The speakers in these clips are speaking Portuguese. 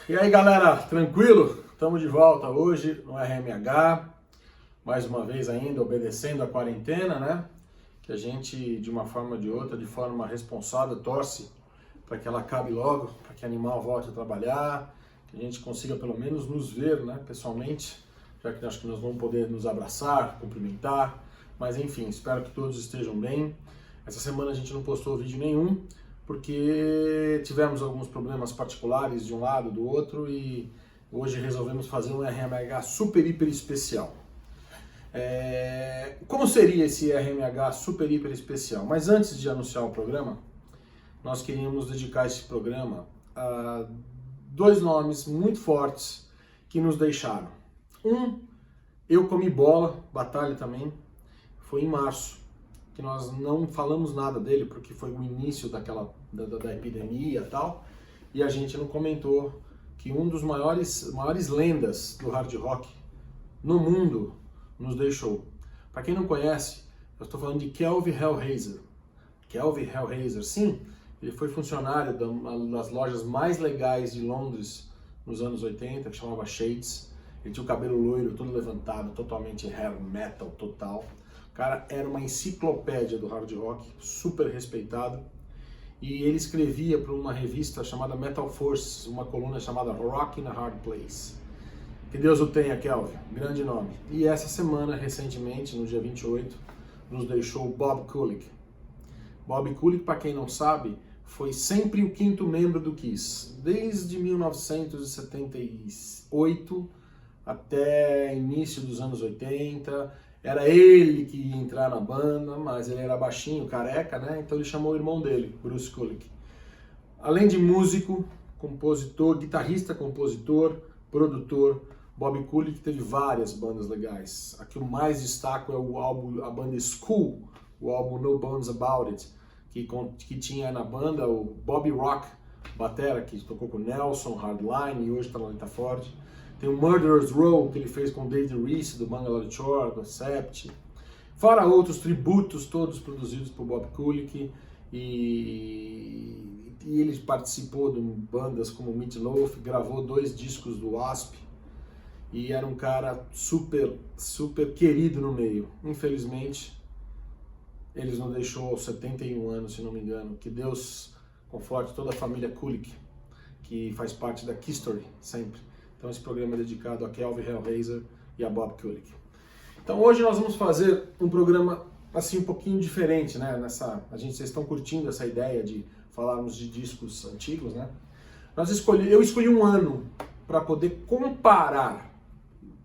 E aí galera, tranquilo? Estamos de volta hoje no RMH, mais uma vez ainda obedecendo a quarentena, né? Que a gente, de uma forma ou de outra, de forma responsável, torce para que ela acabe logo, para que o animal volte a trabalhar, que a gente consiga pelo menos nos ver, né, pessoalmente, já que acho que nós vamos poder nos abraçar, cumprimentar, mas enfim, espero que todos estejam bem. Essa semana a gente não postou vídeo nenhum, porque tivemos alguns problemas particulares de um lado, do outro, e hoje resolvemos fazer um RMH super, hiper especial. Como seria esse RMH super, hiper especial? Mas antes de anunciar o programa, nós queríamos dedicar esse programa a dois nomes muito fortes que nos deixaram. Eu comi bola, batalha também, foi em março, que nós não falamos nada dele, porque foi o início da epidemia e tal, e a gente não comentou que um dos maiores lendas do hard rock no mundo nos deixou. Para quem não conhece, eu estou falando de Kelvin Hellraiser. Kelvin Hellraiser, sim, ele foi funcionário das lojas mais legais de Londres nos anos 80, que chamava Shades. Ele tinha o cabelo loiro, todo levantado, totalmente hair metal total. O cara era uma enciclopédia do hard rock, super respeitado. E ele escrevia para uma revista chamada Metal Force, uma coluna chamada Rock in a Hard Place. Que Deus o tenha, Kelvin, grande nome. E essa semana, recentemente, no dia 28, nos deixou Bob Kulick. Bob Kulick, para quem não sabe, foi sempre o quinto membro do Kiss. Desde 1978 até início dos anos 80, era ele que ia entrar na banda, mas ele era baixinho, careca, né? Então ele chamou o irmão dele, Bruce Kulick. Além de músico, compositor, guitarrista, compositor, produtor, Bob Kulick teve várias bandas legais. A que eu mais destaco é a banda School, o álbum No Bones About It, que tinha na banda o Bobby Rock, batera, que tocou com Nelson, Hardline e hoje está na Lita Ford. Tem o Murderer's Row, que ele fez com David Reese, do Bangalore Shore, do Sept. Fora outros tributos, todos produzidos por Bob Kulick. E ele participou de bandas como Meat Loaf, gravou 2 discos do Wasp. E era um cara super, super querido no meio. Infelizmente, ele nos deixou aos 71 anos, se não me engano. Que Deus conforte toda a família Kulick, que faz parte da History sempre. Então esse programa é dedicado a Kelvin Hellraiser e a Bob Kulick. Então hoje nós vamos fazer um programa assim um pouquinho diferente, né? Vocês estão curtindo essa ideia de falarmos de discos antigos, né? Eu escolhi um ano para poder comparar.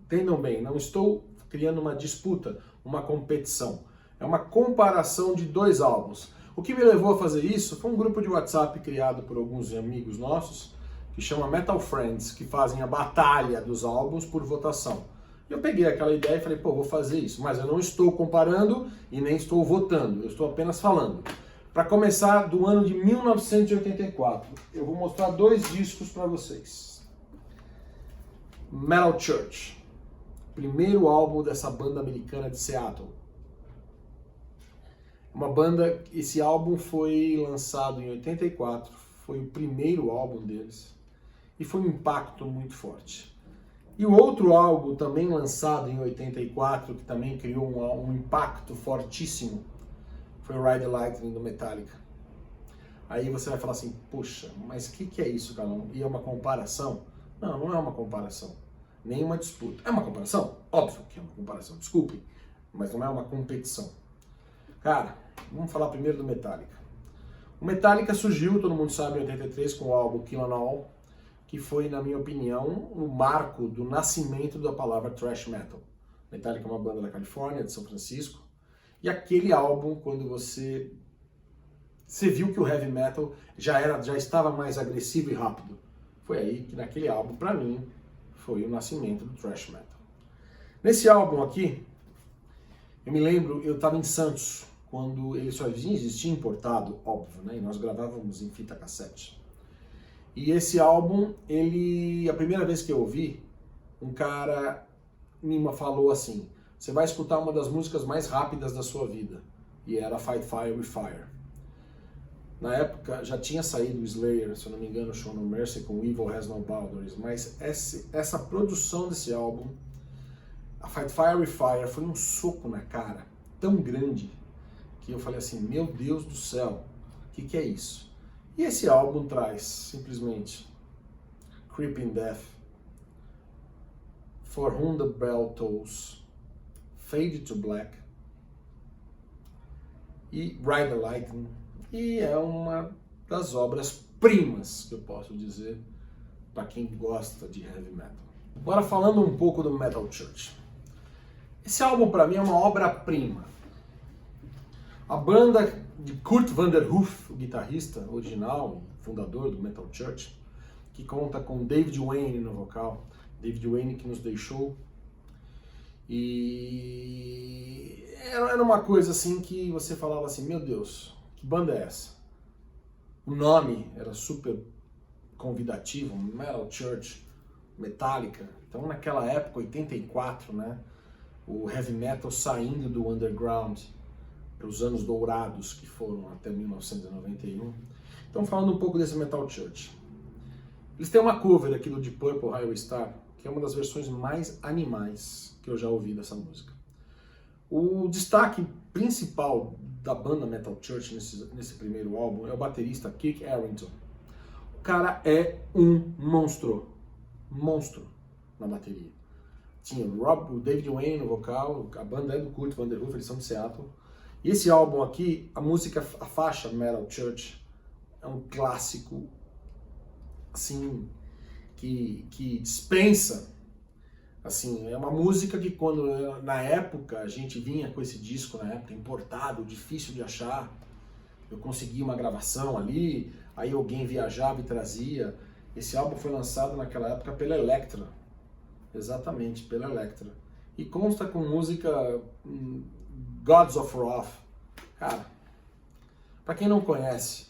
Entendam bem, não estou criando uma disputa, uma competição. É uma comparação de 2 álbuns. O que me levou a fazer isso foi um grupo de WhatsApp criado por alguns amigos nossos, que chama Metal Friends, que fazem a batalha dos álbuns por votação. Eu peguei aquela ideia e falei, pô, vou fazer isso, mas eu não estou comparando e nem estou votando, eu estou apenas falando. Para começar, do ano de 1984, eu vou mostrar 2 discos para vocês. Metal Church, primeiro álbum dessa banda americana de Seattle. Uma banda, esse álbum foi lançado em 84, foi o primeiro álbum deles. E foi um impacto muito forte. E o outro álbum, também lançado em 84, que também criou um impacto fortíssimo, foi o Ride the Lightning do Metallica. Aí você vai falar assim, poxa, mas o que é isso, Calão? E é uma comparação? Não, não é uma comparação. Nem uma disputa. É uma comparação? Óbvio que é uma comparação, desculpem. Mas não é uma competição. Cara, vamos falar primeiro do Metallica. O Metallica surgiu, todo mundo sabe, em 83 com o álbum Kill 'Em All, que foi, na minha opinião, o marco do nascimento da palavra thrash metal. Metallica é uma banda da Califórnia, de São Francisco, e aquele álbum, quando você viu que o heavy metal já estava mais agressivo e rápido. Foi aí que naquele álbum, para mim, foi o nascimento do thrash metal. Nesse álbum aqui, eu me lembro, eu estava em Santos, quando ele só existia importado, óbvio, né? E nós gravávamos em fita cassete. E esse álbum, a primeira vez que eu ouvi, um cara me falou assim, você vai escutar uma das músicas mais rápidas da sua vida. E era Fight Fire with Fire. Na época já tinha saído o Slayer, se eu não me engano, Show No Mercy com Evil Has No Boundaries, mas essa produção desse álbum, a Fight Fire with Fire, foi um soco na cara tão grande que eu falei assim, meu Deus do céu, o que é isso? E esse álbum traz simplesmente Creeping Death, For Whom the Bell Tolls, Fade to Black e Ride the Lightning, e é uma das obras-primas que eu posso dizer para quem gosta de heavy metal. Agora falando um pouco do Metal Church. Esse álbum para mim é uma obra-prima. A banda de Kurt Vanderhoof, o guitarrista original, fundador do Metal Church, que conta com David Wayne no vocal, David Wayne que nos deixou. E era uma coisa assim que você falava assim, meu Deus, que banda é essa? O nome era super convidativo, Metal Church, Metallica. Então naquela época, 84, né, o heavy metal saindo do underground para os anos dourados que foram até 1991. Então falando um pouco desse Metal Church. Eles têm uma cover aqui do Deep Purple, Highway Star, que é uma das versões mais animais que eu já ouvi dessa música. O destaque principal da banda Metal Church nesse primeiro álbum é o baterista Kirk Harington. O cara é um monstro na bateria. Tinha o David Wayne no vocal, a banda é do Kurt Vanderhoof, eles são de Seattle. E esse álbum aqui, a faixa Metal Church, é um clássico, assim, que dispensa, assim, é uma música que quando, na época, a gente vinha com esse disco, na época, importado, difícil de achar, eu consegui uma gravação ali, aí alguém viajava e trazia. Esse álbum foi lançado naquela época pela Elektra, exatamente, pela Elektra, e consta com música Gods of Wrath. Cara, pra quem não conhece,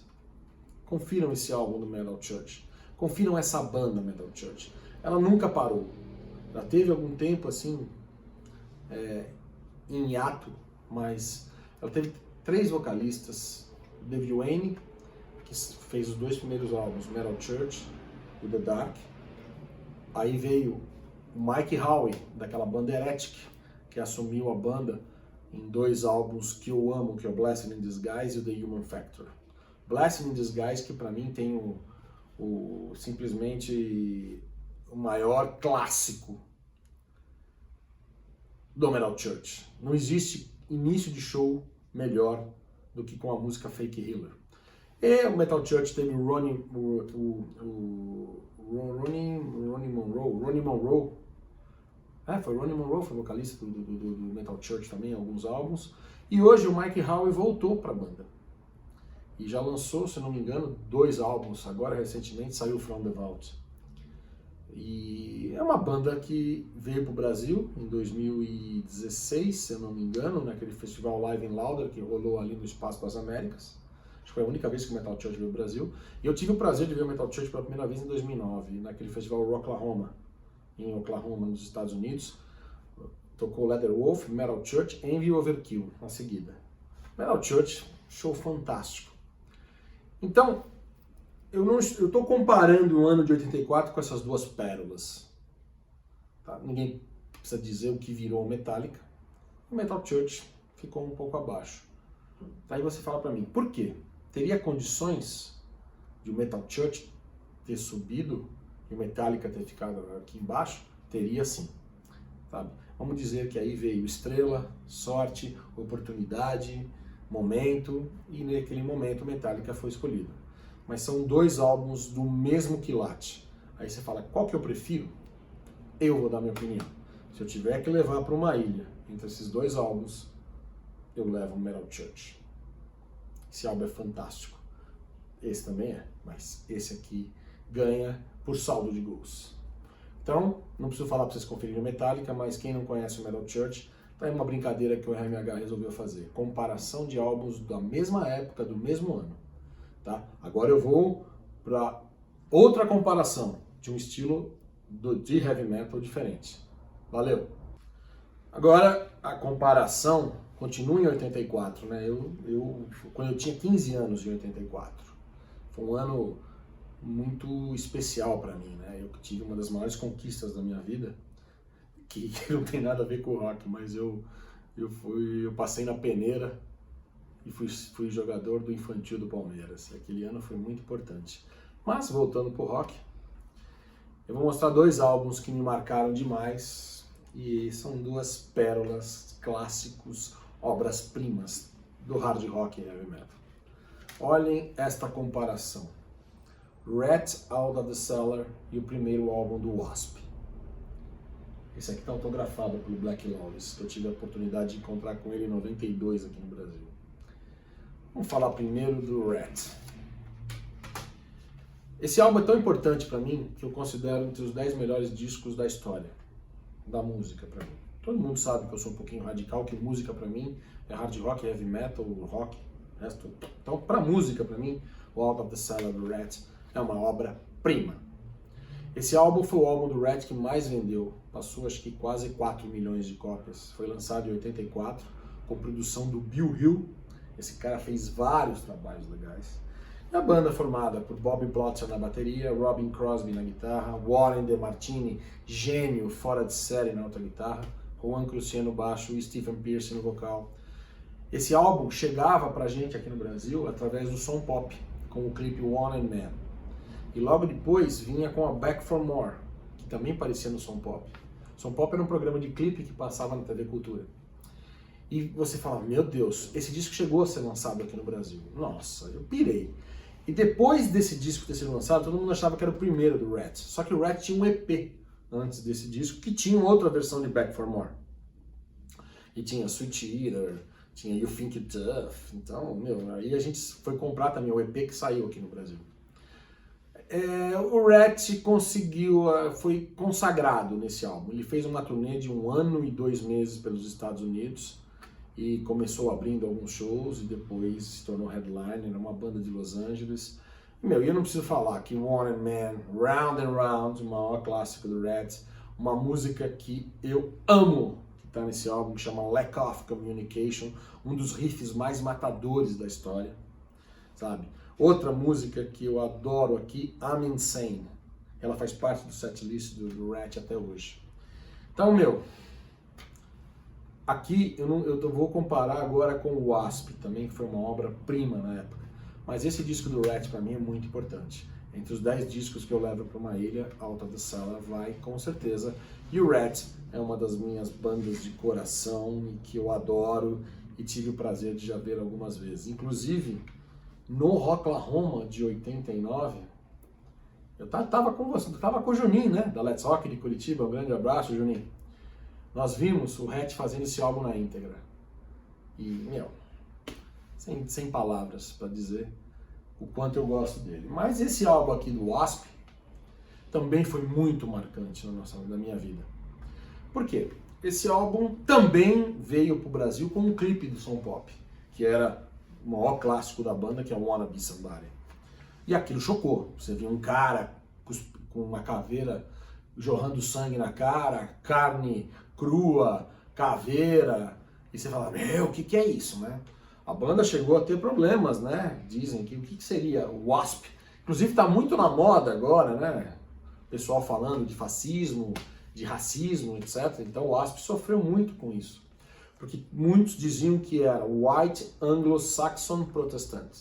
confiram esse álbum do Metal Church, confiram essa banda Metal Church. Ela nunca parou, já teve algum tempo assim, em hiato, mas ela teve 3 vocalistas, David Wayne, que fez os 2 primeiros álbuns, Metal Church e The Dark. Aí veio o Mike Howe, daquela banda Heretic, que assumiu a banda em 2 álbuns que eu amo, que é o Blessing in Disguise e o The Human Factor. Blessing in Disguise, que pra mim tem simplesmente o maior clássico do Metal Church. Não existe início de show melhor do que com a música Fake Healer. E o Metal Church teve o Ronnie Monroe. Foi o Ronnie Monroe, foi vocalista do Metal Church também, em alguns álbuns. E hoje o Mike Howe voltou para a banda. E já lançou, se não me engano, 2 álbuns. Agora, recentemente, saiu From the Vault. E é uma banda que veio para o Brasil em 2016, se eu não me engano, naquele festival Live in Lauder que rolou ali no Espaço das Américas. Acho que foi a única vez que o Metal Church veio ao Brasil. E eu tive o prazer de ver o Metal Church pela primeira vez em 2009, naquele festival Rocklahoma, em Oklahoma, nos Estados Unidos. Tocou Leatherwolf, Metal Church, Envy e Overkill na seguida. Metal Church, show fantástico. Então, eu estou comparando o ano de 84 com essas 2 pérolas. Tá? Ninguém precisa dizer o que virou Metallica. O Metal Church ficou um pouco abaixo. Aí você fala para mim, por quê? Teria condições de o Metal Church ter subido e o Metallica ter ficado aqui embaixo? Teria sim. Sabe? Vamos dizer que aí veio estrela, sorte, oportunidade, momento, e naquele momento o Metallica foi escolhido. Mas são 2 álbuns do mesmo quilate. Aí você fala, qual que eu prefiro? Eu vou dar minha opinião. Se eu tiver que levar para uma ilha entre esses 2 álbuns, eu levo o Metal Church. Esse álbum é fantástico. Esse também é, mas esse aqui ganha por saldo de gols. Então, não preciso falar para vocês conferirem o Metallica, mas quem não conhece o Metal Church, tá aí uma brincadeira que o RMH resolveu fazer. Comparação de álbuns da mesma época, do mesmo ano. Tá? Agora eu vou para outra comparação de um estilo de heavy metal diferente. Valeu! Agora a comparação continua em 84, né? Quando eu tinha 15 anos em 84. Foi um ano muito especial para mim, né? Eu tive uma das maiores conquistas da minha vida, que não tem nada a ver com o rock, mas eu passei na peneira e fui jogador do infantil do Palmeiras. Aquele ano foi muito importante. Mas, voltando pro rock, eu vou mostrar 2 álbuns que me marcaram demais e são 2 pérolas, clássicos, obras-primas do hard rock e heavy metal. Olhem esta comparação. Rat Out of the Cellar e o primeiro álbum do Wasp. Esse aqui está autografado pelo Black Lawless, que eu tive a oportunidade de encontrar com ele em 92 aqui no Brasil. Vamos falar primeiro do Rat. Esse álbum é tão importante para mim que eu considero entre os 10 melhores discos da história da música para mim. Todo mundo sabe que eu sou um pouquinho radical, que música para mim é hard rock, heavy metal, rock, resto. Então, para música para mim, o Out of the Cellar do Rat é uma obra-prima. Esse álbum foi o álbum do Rat que mais vendeu, passou acho que quase 4 milhões de cópias. Foi lançado em 84, com produção do Bill Hill. Esse cara fez vários trabalhos legais. E a banda formada por Bobby Blotzer na bateria, Robin Crosby na guitarra, Warren DeMartini, gênio fora de série na outra guitarra, Juan Crucier no baixo e Stephen Pearce no vocal. Esse álbum chegava pra gente aqui no Brasil através do Som Pop, com o clipe Wanted Man. E logo depois vinha com a Back for More, que também aparecia no Som Pop. Som Pop era um programa de clipe que passava na TV Cultura. E você fala, meu Deus, esse disco chegou a ser lançado aqui no Brasil. Nossa, eu pirei. E depois desse disco ter sido lançado, todo mundo achava que era o primeiro do Rat. Só que o Rat tinha um EP antes desse disco, que tinha outra versão de Back for More. E tinha Sweet Eater, tinha You Think You're Tough. Então, aí a gente foi comprar também o EP que saiu aqui no Brasil. O Rat foi consagrado nesse álbum. Ele fez uma turnê de 1 ano e 2 meses pelos Estados Unidos e começou abrindo alguns shows e depois se tornou headliner, uma banda de Los Angeles. E eu não preciso falar que Wanted Man, Round and Round, o maior clássico do Rat, uma música que eu amo, que está nesse álbum, que chama Lack of Communication, um dos riffs mais matadores da história, sabe? Outra música que eu adoro aqui, I'm Insane. Ela faz parte do setlist do Rat até hoje. Então, aqui eu vou comparar agora com o Wasp também, que foi uma obra-prima na época. Mas esse disco do Rat para mim é muito importante. Entre os 10 discos que eu levo para uma ilha, Out of the Cellar vai com certeza. E o Rat é uma das minhas bandas de coração e que eu adoro e tive o prazer de já ver algumas vezes. Inclusive, no Rocklahoma de 89, eu tava com você, tava com o Juninho, né, da Let's Rock de Curitiba. Um grande abraço, Juninho. Nós vimos o Rat fazendo esse álbum na íntegra. E, sem palavras para dizer o quanto eu gosto dele. Mas esse álbum aqui do Wasp também foi muito marcante na minha vida. Por quê? Esse álbum também veio para o Brasil com um clipe do Som Pop, que era o maior clássico da banda, que é Wanna Be Somebody. E aquilo chocou. Você via um cara com uma caveira jorrando sangue na cara, carne crua, caveira, e você fala, o que é isso, né? A banda chegou a ter problemas, né? Dizem que o que seria o Wasp. Inclusive está muito na moda agora, né? O pessoal falando de fascismo, de racismo, etc. Então o Wasp sofreu muito com isso. Porque muitos diziam que era White Anglo-Saxon Protestant.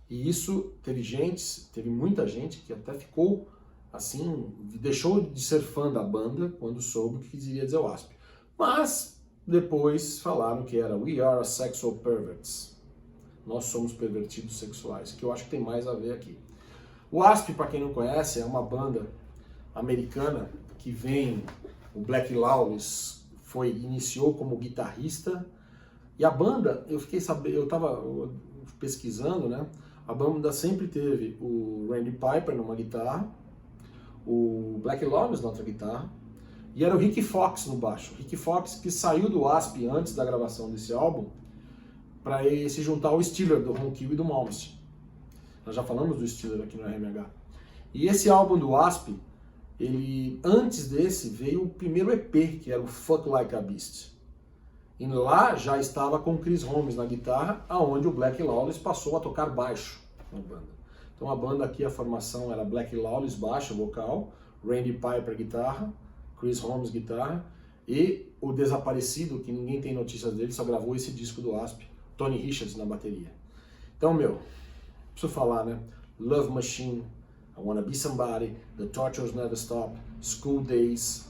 E isso teve muita gente que até ficou assim, deixou de ser fã da banda quando soube o que queria dizer Wasp. Mas depois falaram que era We Are Sexual Perverts. Nós somos pervertidos sexuais, que eu acho que tem mais a ver aqui. O Wasp, para quem não conhece, é uma banda americana que o Black Lawless iniciou como guitarrista, e a banda, eu estava pesquisando, né? A banda sempre teve o Randy Piper numa guitarra, o Black Lawless na outra guitarra, e era o Ricky Fox no baixo. Ricky Fox que saiu do Wasp antes da gravação desse álbum para se juntar ao Steeler, do Ron Keel e do Malmsteen. Nós já falamos do Steeler aqui no RMH. E esse álbum do Wasp, antes desse veio o primeiro EP, que era o Fuck Like a Beast. E lá já estava com Chris Holmes na guitarra, aonde o Black Lawless passou a tocar baixo na banda. Então a banda aqui, a formação era Black Lawless, baixo, vocal, Randy Piper, guitarra, Chris Holmes, guitarra, e o desaparecido, que ninguém tem notícias dele, só gravou esse disco do Asp, Tony Richards na bateria. Então, preciso falar, né? Love Machine, I Wanna Be Somebody, The Tortures Never Stop, School Days,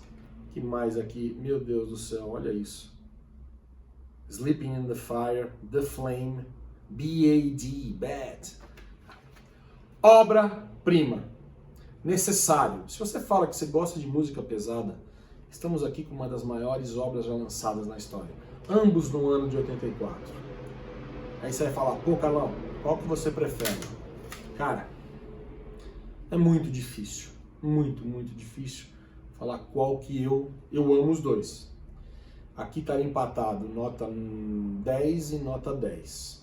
que mais aqui? Meu Deus do céu, olha isso. Sleeping in the Fire, The Flame, B.A.D., Bad. Obra-prima. Necessário. Se você fala que você gosta de música pesada, estamos aqui com uma das maiores obras já lançadas na história. Ambos no ano de 84. Aí você vai falar, pô, Carlão, qual que você prefere? Cara, é muito difícil. Muito, muito difícil falar qual que eu amo os dois. Aqui está empatado nota 10 e nota 10.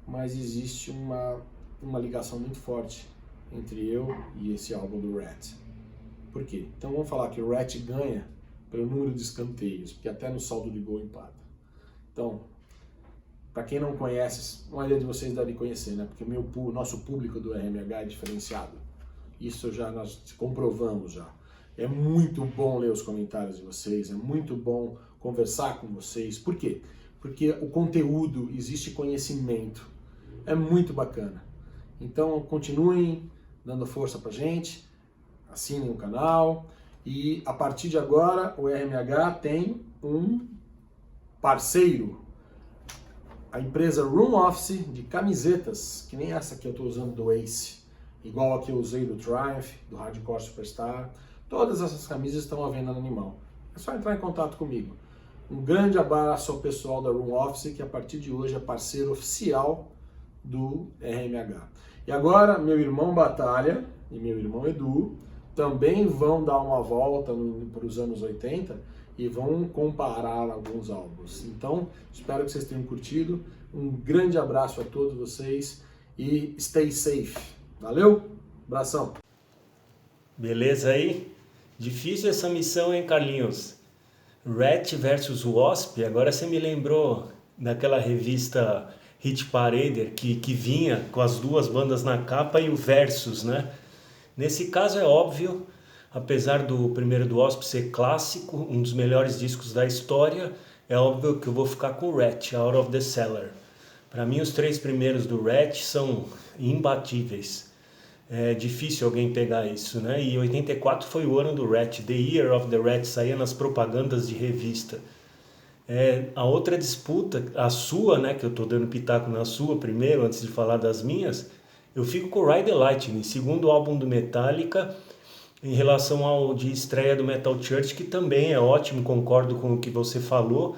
Mas existe uma ligação muito forte entre eu e esse álbum do Ratt. Por quê? Então vamos falar que o Ratt ganha pelo número de escanteios, porque até no saldo de gol empata. Então, para quem não conhece, a maioria de vocês deve conhecer, né? Porque o nosso público do RMH é diferenciado. Isso nós comprovamos já. É muito bom ler os comentários de vocês, é muito bom conversar com vocês. Por quê? Porque o conteúdo, existe conhecimento. É muito bacana. Então, continuem dando força pra gente, assinem o canal e a partir de agora o RMH tem um parceiro, a empresa Room Office de camisetas, que nem essa que eu estou usando do Ace, igual a que eu usei do Triumph, do Hardcore Superstar. Todas essas camisas estão à venda no Animal. É só entrar em contato comigo. Um grande abraço ao pessoal da Room Office, que a partir de hoje é parceiro oficial do RMH. E agora, meu irmão Batalha e meu irmão Edu também vão dar uma volta para os anos 80 e vão comparar alguns álbuns. Então, espero que vocês tenham curtido. Um grande abraço a todos vocês e stay safe. Valeu? Abração. Beleza aí? Difícil essa missão, hein, Carlinhos? Ratt versus Wasp, agora você me lembrou daquela revista Hit Parader que vinha com as duas bandas na capa e o versus, né? Nesse caso é óbvio, apesar do primeiro do Wasp ser clássico, um dos melhores discos da história, é óbvio que eu vou ficar com o Ratt, Out of the Cellar. Para mim os três primeiros do Ratt são imbatíveis. É difícil alguém pegar isso, né? E 84 foi o ano do Ratt, The Year of the Ratt, saía nas propagandas de revista. A outra disputa, a sua, né, que eu tô dando pitaco na sua primeiro, antes de falar das minhas, eu fico com Ride the Lightning, segundo álbum do Metallica, em relação ao de estreia do Metal Church, que também é ótimo, concordo com o que você falou,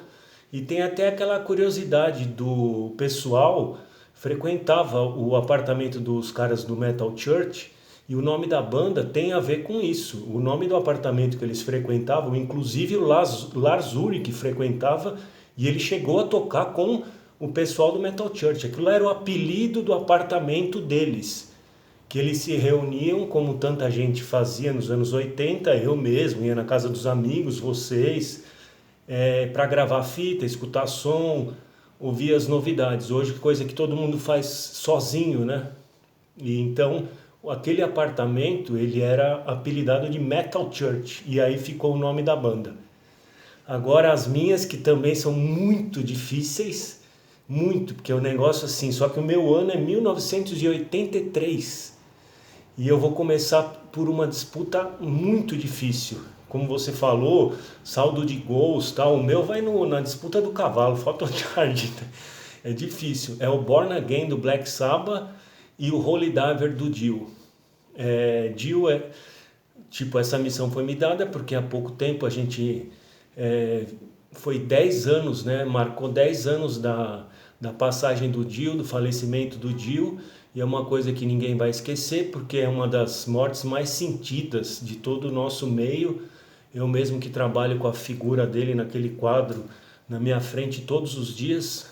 e tem até aquela curiosidade do pessoal frequentava o apartamento dos caras do Metal Church e o nome da banda tem a ver com isso. O nome do apartamento que eles frequentavam, inclusive o Lars Ulrich frequentava e ele chegou a tocar com o pessoal do Metal Church. Aquilo era o apelido do apartamento deles, que eles se reuniam como tanta gente fazia nos anos 80, eu mesmo ia na casa dos amigos, vocês, para gravar fita, escutar som, ouvir as novidades. Hoje, coisa que todo mundo faz sozinho, né? E então, aquele apartamento, ele era apelidado de Metal Church, e aí ficou o nome da banda. Agora, as minhas, que também são muito difíceis, muito, porque é um negócio assim, só que o meu ano é 1983, e eu vou começar por uma disputa muito difícil. Como você falou, saldo de gols, tal. O meu vai na disputa do cavalo, Photocharge. É difícil. É o Born Again do Black Sabbath e o Holy Diver do Dio. Dio tipo, essa missão foi me dada porque há pouco tempo a gente foi 10 anos, né? Marcou 10 anos da passagem do Dio, do falecimento do Dio. E é uma coisa que ninguém vai esquecer porque é uma das mortes mais sentidas de todo o nosso meio. Eu mesmo que trabalho com a figura dele naquele quadro na minha frente todos os dias,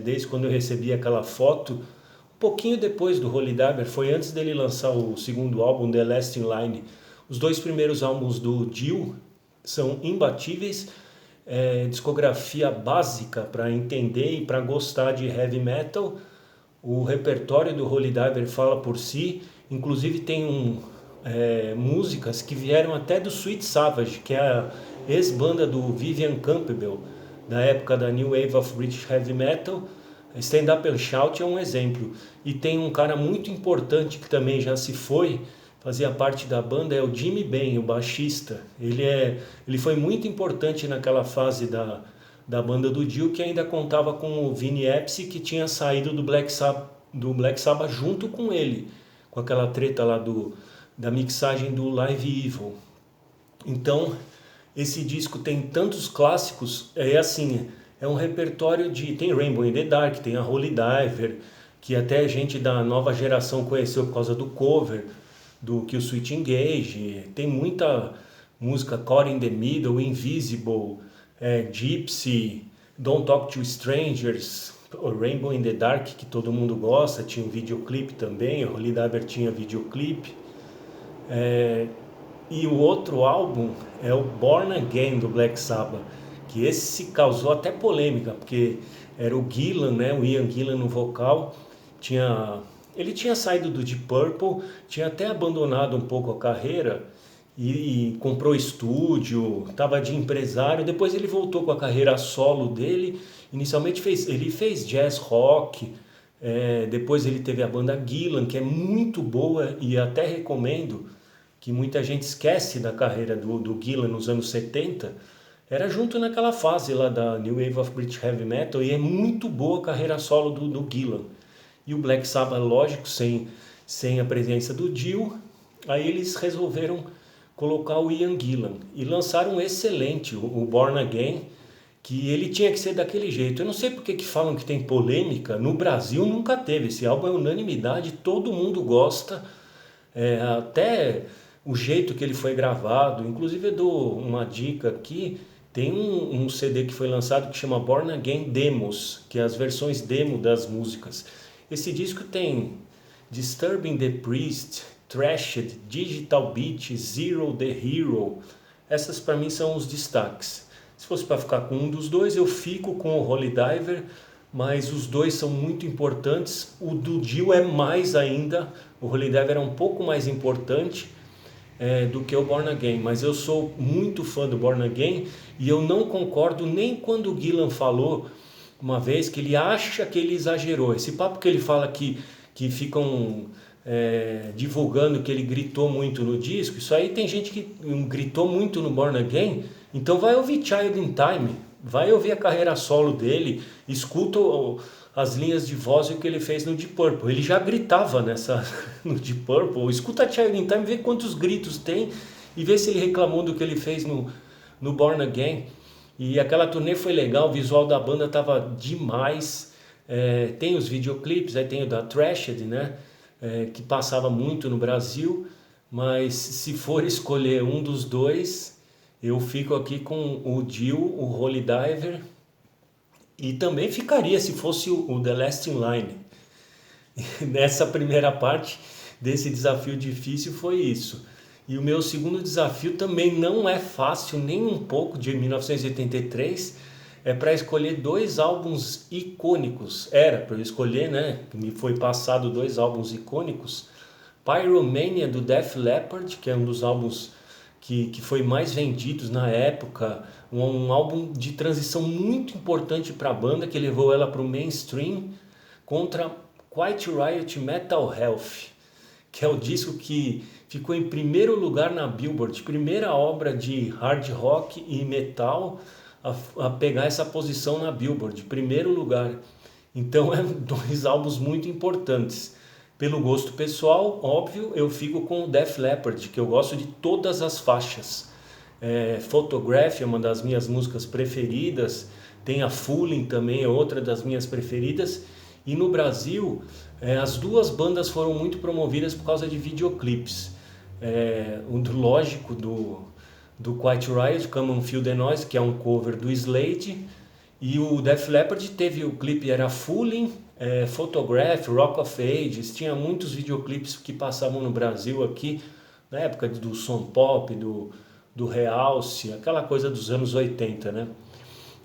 desde quando eu recebi aquela foto, um pouquinho depois do Holy Diver, foi antes dele lançar o segundo álbum, The Last in Line. Os dois primeiros álbuns do Dio são imbatíveis, discografia básica para entender e para gostar de heavy metal. O repertório do Holy Diver fala por si, inclusive tem músicas que vieram até do Sweet Savage, que é a ex-banda do Vivian Campbell, da época da New Wave of British Heavy Metal. Stand Up and Shout é um exemplo. E tem um cara muito importante que também já se foi, fazia parte da banda, é o Jimmy Bain, o baixista. Ele foi muito importante naquela fase da banda do Dio, que ainda contava com o Vinny Appice, que tinha saído do Black Sabbath junto com ele, com aquela treta lá da mixagem do Live Evil. Então, esse disco tem tantos clássicos, é um repertório tem Rainbow in the Dark, tem a Holy Diver, que até a gente da nova geração conheceu por causa do cover, do Killswitch Engage, tem muita música, Caught in the Middle, Invisible, Gypsy, Don't Talk to Strangers, Rainbow in the Dark, que todo mundo gosta, tinha um videoclipe também, o Holy Diver tinha videoclipe. E o outro álbum é o Born Again do Black Sabbath, que esse causou até polêmica, porque era o Gillan, né, o Ian Gillan no vocal, ele tinha saído do Deep Purple, tinha até abandonado um pouco a carreira e comprou estúdio, estava de empresário, depois ele voltou com a carreira solo dele, inicialmente ele fez jazz rock, depois ele teve a banda Gillan, que é muito boa e até recomendo, que muita gente esquece da carreira do Gillan nos anos 70, era junto naquela fase lá da New Wave of British Heavy Metal, e é muito boa a carreira solo do Gillan. E o Black Sabbath, lógico, sem a presença do Dio, aí eles resolveram colocar o Ian Gillan e lançaram um excelente, o Born Again, que ele tinha que ser daquele jeito. Eu não sei porque que falam que tem polêmica, no Brasil nunca teve, esse álbum é unanimidade, todo mundo gosta, até o jeito que ele foi gravado. Inclusive eu dou uma dica aqui, tem um CD que foi lançado que chama Born Again Demos, que é as versões demo das músicas. Esse disco tem Disturbing the Priest, Trashed, Digital Beat, Zero the Hero. Essas para mim são os destaques. Se fosse para ficar com um dos dois, eu fico com o Holy Diver, mas os dois são muito importantes. O do Dio é mais ainda, o Holy Diver é um pouco mais importante do que o Born Again, mas eu sou muito fã do Born Again e eu não concordo nem quando o Gillan falou uma vez que ele acha que ele exagerou. Esse papo que ele fala que ficam divulgando que ele gritou muito no disco, isso aí tem gente que gritou muito no Born Again, então vai ouvir Child in Time, vai ouvir a carreira solo dele, escuta as linhas de voz e o que ele fez no Deep Purple. Ele já gritava no Deep Purple. Escuta Child in Time, vê quantos gritos tem e vê se ele reclamou do que ele fez no Born Again. E aquela turnê foi legal, o visual da banda estava demais. Tem os videoclipes, aí tem o da Trashed, né? Que passava muito no Brasil, mas se for escolher um dos dois, eu fico aqui com o Dio, o Holy Diver, e também ficaria se fosse o The Last in Line. Nessa primeira parte desse desafio difícil foi isso. E o meu segundo desafio também não é fácil, nem um pouco, de 1983, é para escolher dois álbuns icônicos. Era para eu escolher, né? Me foi passado dois álbuns icônicos. Pyromania, do Def Leppard, que é um dos álbuns que foi mais vendidos na época, um álbum de transição muito importante para a banda, que levou ela para o mainstream, contra Quiet Riot Metal Health, que é o disco que ficou em primeiro lugar na Billboard, primeira obra de hard rock e metal a pegar essa posição na Billboard, primeiro lugar. Então dois álbuns muito importantes. Pelo gosto pessoal, óbvio, eu fico com o Def Leppard, que eu gosto de todas as faixas. Photograph é uma das minhas músicas preferidas, tem a Fooling também, é outra das minhas preferidas. E no Brasil, as duas bandas foram muito promovidas por causa de videoclipes. Lógico, do Quiet Riot, Come on Feel the Noise, que é um cover do Slade, e o Def Leppard teve o clipe, era Fooling, Photograph, Rock of Ages, tinha muitos videoclipes que passavam no Brasil aqui, na época do Som Pop, do Realce, aquela coisa dos anos 80, né?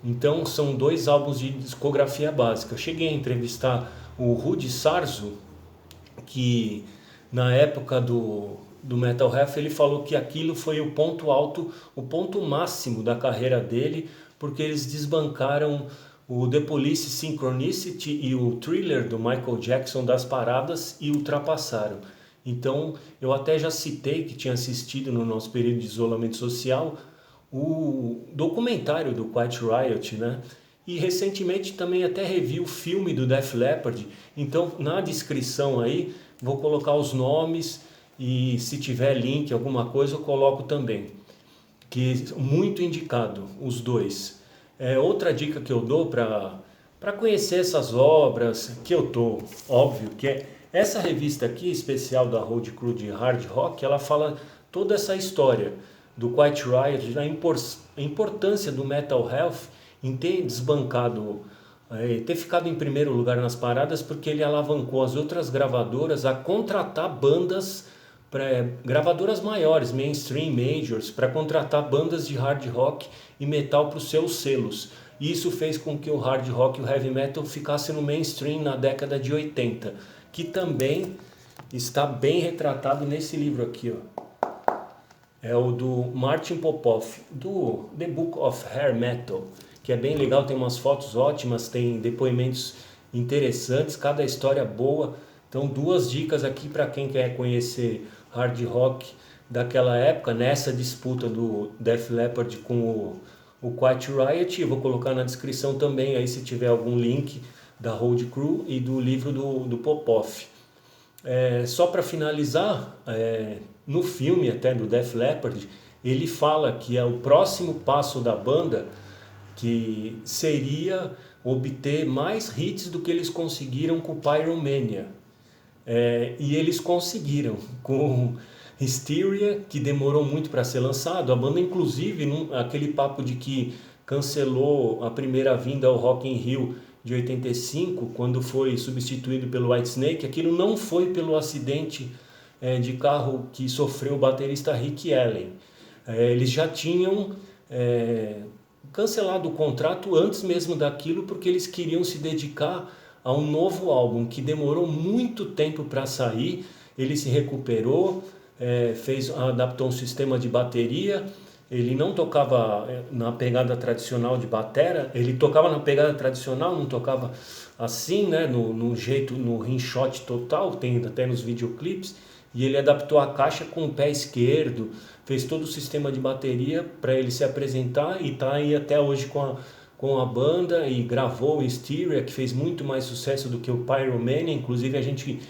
Então são 2 álbuns de discografia básica. Eu cheguei a entrevistar o Rudy Sarzo, que na época do Metal Health ele falou que aquilo foi o ponto alto, o ponto máximo da carreira dele, porque eles desbancaram o The Police Synchronicity e o Thriller do Michael Jackson das paradas e ultrapassaram. Então eu até já citei que tinha assistido no nosso período de isolamento social o documentário do Quiet Riot, né? E recentemente também até revi o filme do Def Leppard. Então na descrição aí vou colocar os nomes e se tiver link, alguma coisa eu coloco também. Que muito indicado, os dois. Outra dica que eu dou para conhecer essas obras, que eu tô, óbvio, que é essa revista aqui, especial da Road Crew de Hard Rock, ela fala toda essa história do Quiet Riot, da importância do Metal Health em ter desbancado, ter ficado em primeiro lugar nas paradas, porque ele alavancou as outras gravadoras a contratar bandas, gravadoras maiores, mainstream, majors, para contratar bandas de hard rock e metal para os seus selos. E isso fez com que o hard rock e o heavy metal ficassem no mainstream na década de 80, que também está bem retratado nesse livro aqui, ó. É o do Martin Popoff, do The Book of Hair Metal, que é bem legal, tem umas fotos ótimas, tem depoimentos interessantes, cada história boa. Então 2 dicas aqui para quem quer conhecer hard rock daquela época, nessa disputa do Def Leppard com o Quiet Riot. Eu vou colocar na descrição também, aí se tiver algum link da Road Crew e do livro do Popoff. Só para finalizar, no filme até do Def Leppard, ele fala que é o próximo passo da banda, que seria obter mais hits do que eles conseguiram com Pyromania. E eles conseguiram com Hysteria, que demorou muito para ser lançado. A banda, inclusive, aquele papo de que cancelou a primeira vinda ao Rock in Rio de 85, quando foi substituído pelo Whitesnake, aquilo não foi pelo acidente de carro que sofreu o baterista Rick Allen. Eles já tinham cancelado o contrato antes mesmo daquilo, porque eles queriam se dedicar a um novo álbum que demorou muito tempo para sair. Ele se recuperou, adaptou um sistema de bateria. Ele não tocava na pegada tradicional de batera, ele tocava na pegada tradicional, não tocava assim, né, no jeito, no rinshot total, tem até nos videoclipes, e ele adaptou a caixa com o pé esquerdo, fez todo o sistema de bateria para ele se apresentar, e está aí até hoje com a banda, e gravou o Hysteria, que fez muito mais sucesso do que o Pyromania. Inclusive a gente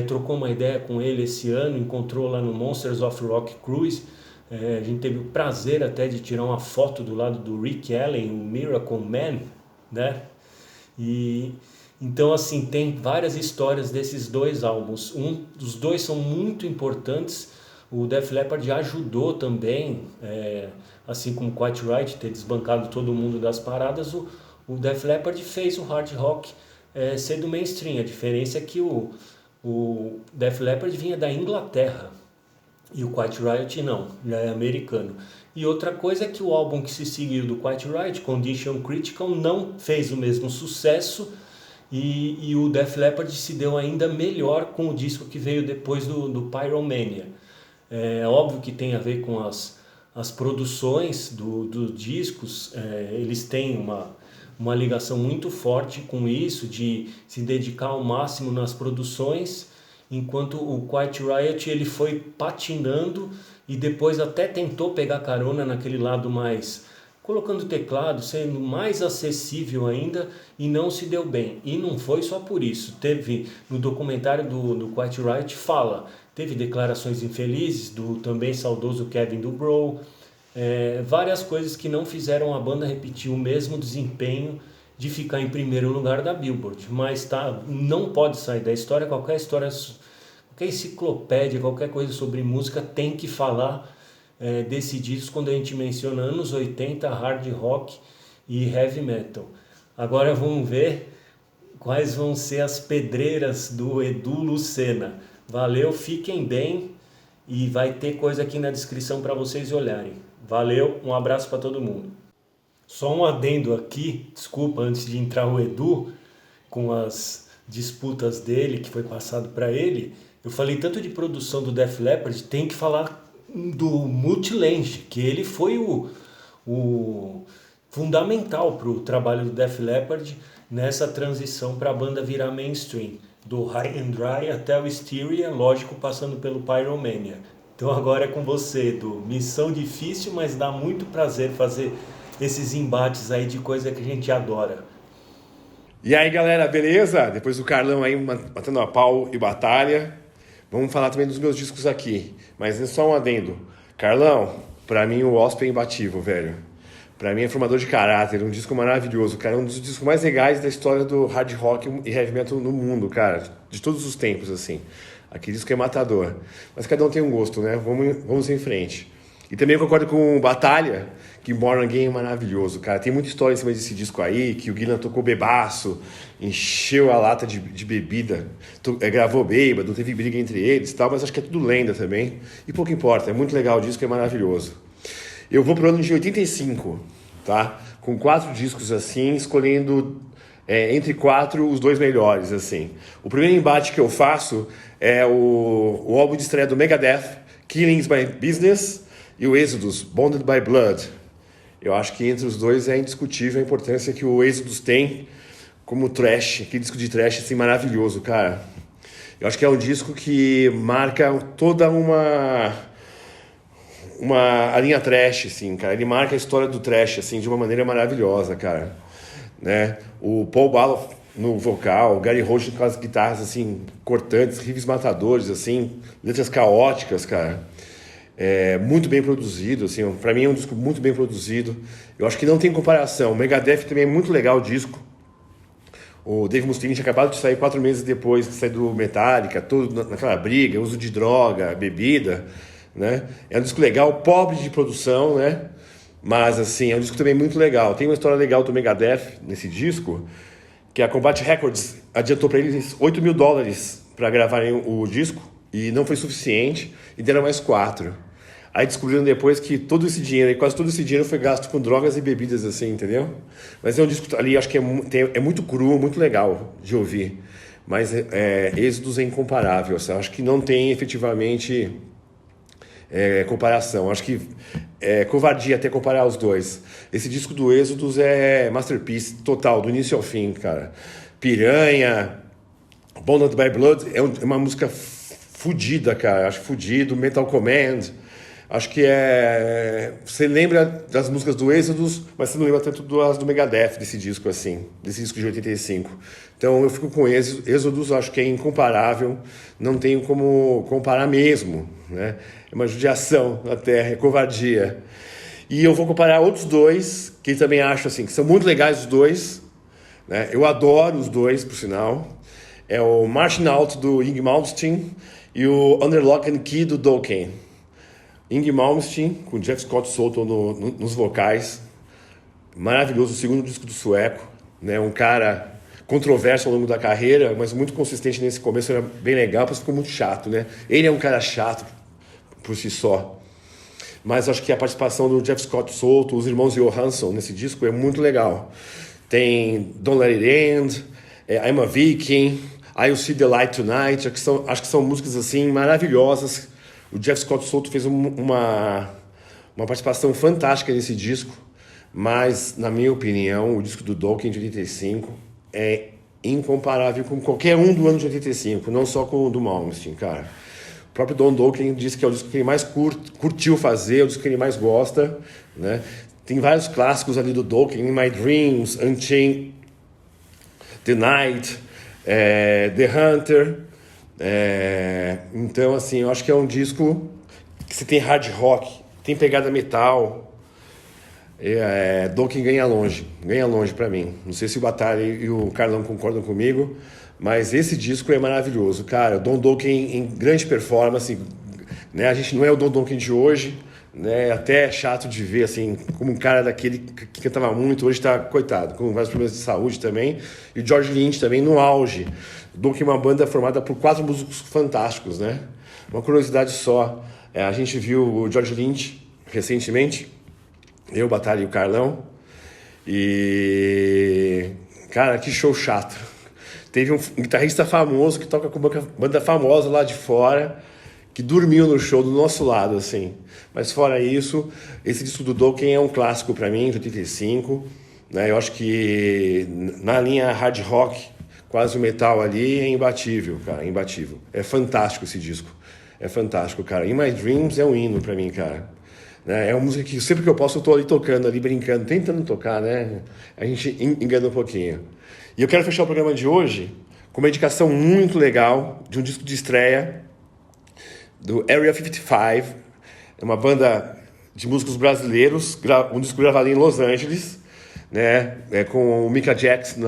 trocou uma ideia com ele esse ano, encontrou lá no Monsters of Rock Cruise. A gente teve o prazer até de tirar uma foto do lado do Rick Allen, o Miracle Man, né? E então assim, tem várias histórias desses 2 álbuns. Os 2 são muito importantes. O Def Leppard ajudou também, assim como o Quiet Riot ter desbancado todo mundo das paradas, o Def Leppard fez o hard rock ser do mainstream. A diferença é que o Def Leppard vinha da Inglaterra e o Quiet Riot não, já é americano. E outra coisa é que o álbum que se seguiu do Quiet Riot, Condition Critical, não fez o mesmo sucesso, e o Def Leppard se deu ainda melhor com o disco que veio depois do Pyromania. É óbvio que tem a ver com as produções dos discos, eles têm uma ligação muito forte com isso, de se dedicar ao máximo nas produções, enquanto o Quiet Riot ele foi patinando e depois até tentou pegar carona naquele lado mais, colocando teclado, sendo mais acessível ainda, e não se deu bem. E não foi só por isso. Teve no documentário do Quiet Riot, teve declarações infelizes do também saudoso Kevin DuBrow, várias coisas que não fizeram a banda repetir o mesmo desempenho de ficar em primeiro lugar da Billboard. Mas não pode sair da história. Qualquer enciclopédia, qualquer coisa sobre música tem que falar desse disco quando a gente menciona anos 80, hard rock e heavy metal. Agora vamos ver quais vão ser as pedreiras do Edu Lucena. Valeu, fiquem bem, e vai ter coisa aqui na descrição para vocês olharem. Valeu, um abraço para todo mundo. Só um adendo aqui, desculpa, antes de entrar o Edu, com as disputas dele, que foi passado para ele, eu falei tanto de produção do Def Leppard, tem que falar do Multilange, que ele foi o fundamental para o trabalho do Def Leppard nessa transição para a banda virar mainstream, do High and Dry até o Hysteria, lógico, passando pelo Pyromania. Então agora é com você, Edu. Missão difícil, mas dá muito prazer fazer esses embates aí de coisa que a gente adora. E aí, galera, beleza? Depois do Carlão aí matando a pau e batalha, vamos falar também dos meus discos aqui. Mas é só um adendo. Carlão, pra mim o Wasp é imbatível, velho. Pra mim é formador de caráter, um disco maravilhoso, cara. Um dos discos mais legais da história do hard rock e heavy metal no mundo, cara. De todos os tempos, assim. Aquele disco é matador. Mas cada um tem um gosto, né? Vamos em frente. E também concordo com o Batalha, que Born Again é maravilhoso, cara. Tem muita história em cima desse disco aí, que o Gillan tocou bebaço, encheu a lata de bebida, gravou bêbado, teve briga entre eles e tal, mas acho que é tudo lenda também. E pouco importa, é muito legal o disco, é maravilhoso. Eu vou pro ano de 85, tá? Com 4 discos assim, escolhendo entre 4 os 2 melhores, assim. O primeiro embate que eu faço é o álbum de estreia do Megadeth, Killings by Business, e o Exodus, Bonded by Blood. Eu acho que entre os dois é indiscutível a importância que o Exodus tem como thrash, aquele disco de thrash assim, maravilhoso, cara. Eu acho que é um disco que marca toda a linha thrash, assim, cara. Ele marca a história do thrash, assim, de uma maneira maravilhosa, cara. Né? O Paul Baloff no vocal, o Gary Roach com as guitarras, assim, cortantes, riffs matadores, assim, letras caóticas, cara. Muito bem produzido, assim, pra mim é um disco muito bem produzido. Eu acho que não tem comparação. O Megadeth também é muito legal o disco. O Dave Mustaine tinha acabado de sair 4 meses depois de sair do Metallica, todo naquela briga, uso de droga, bebida, né? É um disco legal, pobre de produção, né? Mas, assim, é um disco também muito legal. Tem uma história legal do Megadeth nesse disco, que a Combat Records adiantou para eles $8 mil para gravarem o disco, e não foi suficiente, e deram mais 4. Aí descobriram depois que todo esse dinheiro, quase todo esse dinheiro foi gasto com drogas e bebidas, assim, entendeu? Mas é um disco ali, acho que é muito cru, muito legal de ouvir. Mas Êxodos é incomparável, assim, acho que não tem efetivamente comparação. Acho que é covardia até comparar os dois. Esse disco do Êxodos é masterpiece total, do início ao fim, cara. Piranha, Bonded by Blood é uma música fudida, cara. Acho fudido. Mental Command. Acho que você lembra das músicas do Exodus, mas você não lembra tanto das do Megadeth, desse disco, assim. Desse disco de 85. Então eu fico com Exodus, acho que é incomparável. Não tenho como comparar mesmo, né? É uma judiação na Terra, é covardia. E eu vou comparar outros dois, que também acho, assim, que são muito legais os dois, né? Eu adoro os dois, por sinal. É o Marching Out, do Yngwie Malmsteen, e o Under Lock and Key, do Dokken. Yngwie Malmsteen, com Jeff Scott Soto nos vocais. Maravilhoso, o segundo disco do sueco. Né? Um cara controverso ao longo da carreira, mas muito consistente nesse começo, era bem legal, mas ficou muito chato. Né? Ele é um cara chato por si só. Mas acho que a participação do Jeff Scott Soto, os irmãos Johansson nesse disco é muito legal. Tem Don't Let It End, I'm a Viking, I'll See the Light Tonight. Acho que são músicas assim maravilhosas. O Jeff Scott Soto fez uma participação fantástica nesse disco, mas, na minha opinião, o disco do Dokken de 85 é incomparável com qualquer um do ano de 85, não só com o do Malmsteen, cara. O próprio Don Dokken disse que é o disco que ele mais curtiu fazer, é o disco que ele mais gosta, né? Tem vários clássicos ali do Dokken, In My Dreams, Unchained, The Night, The Hunter. Então, assim, eu acho que é um disco que se tem hard rock, tem pegada metal. Dokken ganha longe pra mim. Não sei se o Batalha e o Carlão concordam comigo, mas esse disco é maravilhoso, cara. O Don Dokken em grande performance, né? A gente não é o Don Dokken de hoje, né? Até é chato de ver, assim, como um cara daquele que cantava muito, hoje tá, coitado, com vários problemas de saúde também. E o George Lynch também no auge. Dokken é uma banda formada por 4 músicos fantásticos, né? Uma curiosidade só, a gente viu o George Lynch recentemente, eu, Batalha e o Carlão, E, cara, que show chato. Teve um guitarrista famoso que toca com uma banda famosa lá de fora, que dormiu no show do nosso lado, assim. Mas fora isso, esse disco do Dokken é um clássico para mim, de 85. Né? Eu acho que na linha hard rock, quase o metal ali, é imbatível, cara, imbatível. É fantástico esse disco. É fantástico, cara. In My Dreams é um hino para mim, cara. Né? É uma música que sempre que eu posso eu tô ali tocando, ali brincando, tentando tocar, né? A gente engana um pouquinho. E eu quero fechar o programa de hoje com uma indicação muito legal de um disco de estreia do Area 55. É uma banda de músicos brasileiros, um disco gravado em Los Angeles, né? Com o Mika Jackson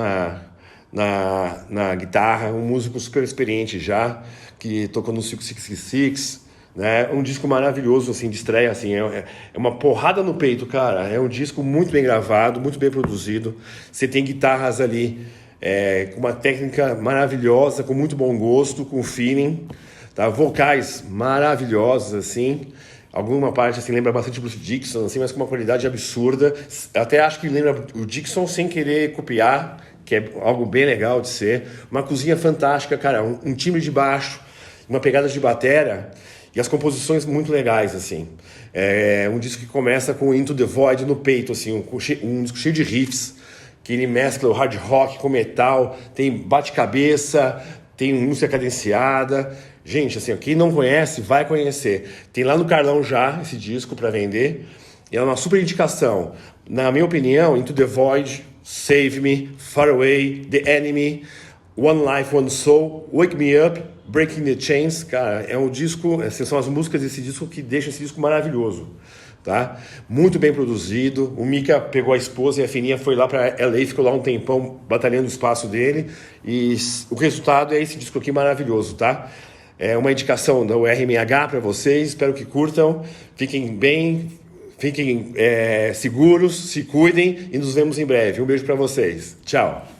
na guitarra, um músico super experiente já, que tocou no Silk 66, né? Um disco maravilhoso, assim, de estreia, assim, é uma porrada no peito, cara. É um disco muito bem gravado, muito bem produzido. Você tem guitarras ali com uma técnica maravilhosa, com muito bom gosto, com feeling, tá? Vocais maravilhosos, assim. Alguma parte assim lembra bastante Bruce Dickinson, assim, mas com uma qualidade absurda. Até acho que lembra o Dickinson sem querer copiar, que é algo bem legal de ser. Uma cozinha fantástica, cara, um timbre de baixo, uma pegada de batera e as composições muito legais, assim. É um disco que começa com Into the Void no peito, assim, um disco cheio de riffs, que ele mescla o hard rock com metal, tem bate-cabeça, tem música cadenciada. Gente, assim, quem não conhece, vai conhecer. Tem lá no Carlão já esse disco para vender. E é uma super indicação. Na minha opinião, Into the Void, Save Me, Far Away, The Enemy, One Life, One Soul, Wake Me Up, Breaking the Chains. Cara, é um disco, essas são as músicas desse disco que deixam esse disco maravilhoso. Tá? Muito bem produzido. O Mika pegou a esposa e a filhinha foi lá para LA, ficou lá um tempão batalhando o espaço dele. E o resultado é esse disco aqui maravilhoso, tá? É uma indicação da URMH para vocês, espero que curtam, fiquem bem, fiquem seguros, se cuidem e nos vemos em breve. Um beijo para vocês. Tchau.